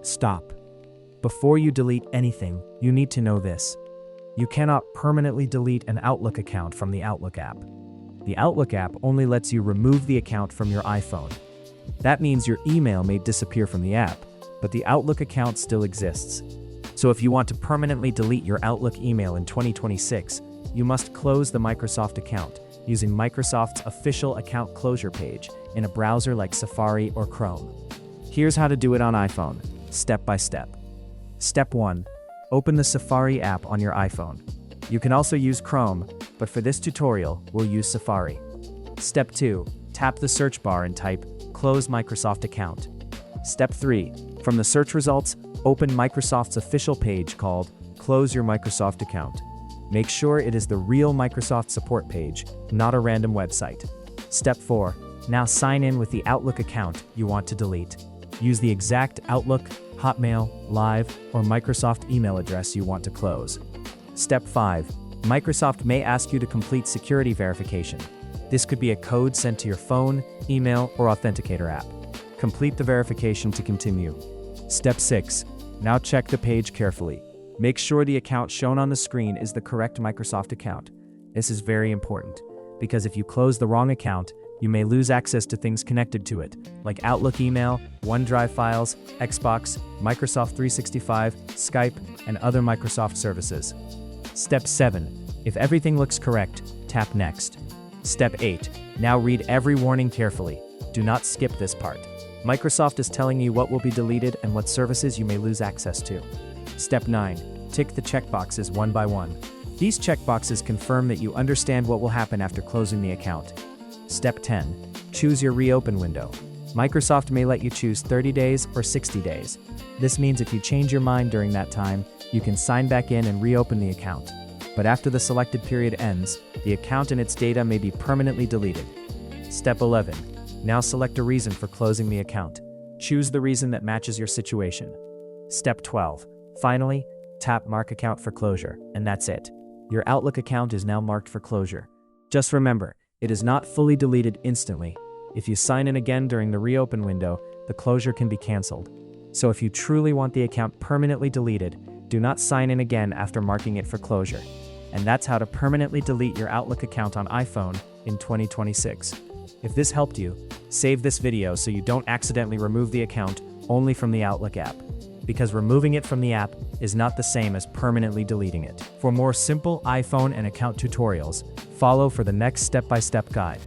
Stop. Before you delete anything, you need to know this. You cannot permanently delete an Outlook account from the Outlook app. The Outlook app only lets you remove the account from your iPhone. That means your email may disappear from the app, but the Outlook account still exists. So if you want to permanently delete your Outlook email in 2026, you must close the Microsoft account using Microsoft's official account closure page in a browser like Safari or Chrome. Here's how to do it on iPhone, step by step. Step 1. Open the Safari app on your iPhone. You can also use Chrome, but for this tutorial, we'll use Safari. Step 2. Tap the search bar and type Close Microsoft Account. Step 3. From the search results, open Microsoft's official page called Close Your Microsoft Account. Make sure it is the real Microsoft support page, not a random website. Step 4. Now sign in with the Outlook account you want to delete. Use the exact Outlook, Hotmail, Live, or Microsoft email address you want to close. Step 5. Microsoft may ask you to complete security verification. This could be a code sent to your phone, email, or authenticator app. Complete the verification to continue. Step 6. Now check the page carefully. Make sure the account shown on the screen is the correct Microsoft account. This is very important, because if you close the wrong account, you may lose access to things connected to it, like Outlook email, OneDrive files, Xbox, Microsoft 365, Skype, and other Microsoft services. Step 7. If everything looks correct, tap Next. Step 8. Now read every warning carefully. Do not skip this part. Microsoft is telling you what will be deleted and what services you may lose access to. Step 9. Tick the checkboxes one by one. These checkboxes confirm that you understand what will happen after closing the account. Step 10. Choose your reopen window. Microsoft may let you choose 30 days or 60 days. This means if you change your mind during that time, you can sign back in and reopen the account. But after the selected period ends, the account and its data may be permanently deleted. Step 11. Now select a reason for closing the account. Choose the reason that matches your situation. Step 12. Finally, tap Mark Account for Closure, and that's it. Your Outlook account is now marked for closure. Just remember, it is not fully deleted instantly. If you sign in again during the reopen window, the closure can be canceled. So if you truly want the account permanently deleted, do not sign in again after marking it for closure. And that's how to permanently delete your Outlook account on iPhone in 2026. If this helped you, save this video so you don't accidentally remove the account only from the Outlook app, because removing it from the app is not the same as permanently deleting it. For more simple iPhone and account tutorials, follow for the next step-by-step guide.